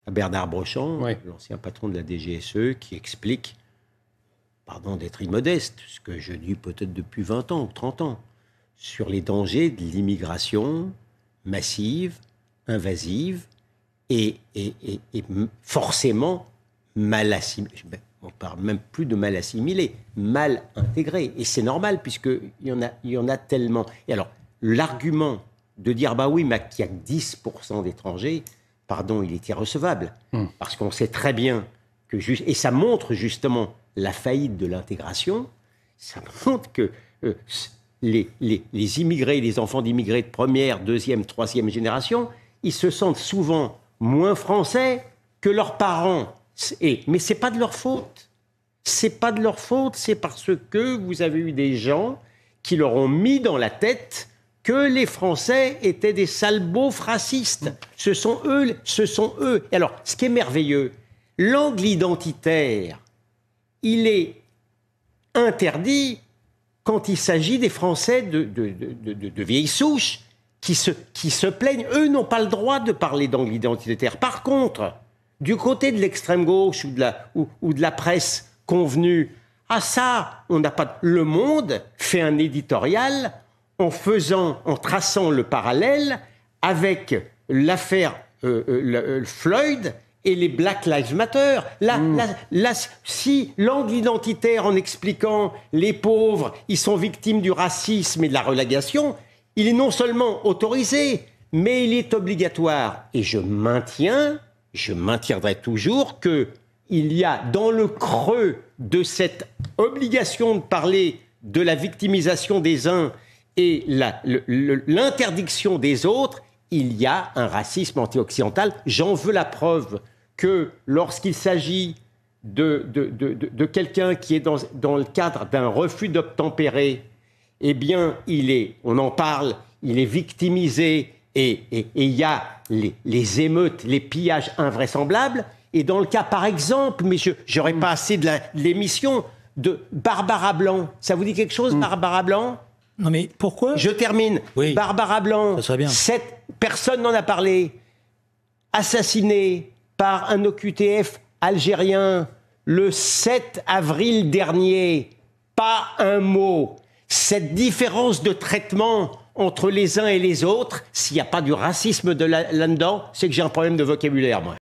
à Bernard Brochant, Oui. l'ancien patron de la DGSE, qui explique, pardon d'être immodeste, ce que je dis peut-être depuis 20 ans ou 30 ans, sur les dangers de l'immigration massive, invasive et forcément mal assimilée. On ne parle même plus de mal assimilée, mal intégrée. Et c'est normal, puisqu'il y en a tellement. Et alors, l'argument de dire, bah oui, mais qu'il y a 10% d'étrangers, pardon, il est irrecevable. Parce qu'on sait très bien que... Et ça montre justement la faillite de l'intégration. Ça montre que les immigrés, les enfants d'immigrés de première, deuxième, troisième génération, ils se sentent souvent moins français que leurs parents. Mais ce n'est pas de leur faute. C'est pas de leur faute, c'est parce que vous avez eu des gens qui leur ont mis dans la tête que les Français étaient des sales-beaufs racistes. Ce sont eux. Et alors, ce qui est merveilleux, l'angle identitaire, il est interdit quand il s'agit des Français de vieilles souches qui se plaignent. Eux n'ont pas le droit de parler d'angle identitaire. Par contre, du côté de l'extrême gauche ou de la presse convenue, ah ça, on n'a pas... Le Monde fait un éditorial en traçant le parallèle avec l'affaire Floyd et les Black Lives Matter. Si l'angle identitaire, en expliquant les pauvres, ils sont victimes du racisme et de la relégation, il est non seulement autorisé, mais il est obligatoire. Et je maintiendrai toujours qu'il y a dans le creux de cette obligation de parler de la victimisation des uns et l'interdiction des autres, il y a un racisme anti-occidental. J'en veux la preuve que lorsqu'il s'agit de quelqu'un qui est dans le cadre d'un refus d'obtempérer, eh bien, on en parle, il est victimisé et il y a les émeutes, les pillages invraisemblables. Et dans le cas, par exemple, mais j'aurais pas assez de l'émission, de Barbara Blanc. Ça vous dit quelque chose, Barbara Blanc ? Non mais pourquoi ? Je termine. Oui. Barbara Blanc, Ça serait bien. personne n'en a parlé, assassinée par un OQTF algérien le 7 avril dernier. Pas un mot. Cette différence de traitement entre les uns et les autres, s'il n'y a pas du racisme là-dedans, c'est que j'ai un problème de vocabulaire, moi.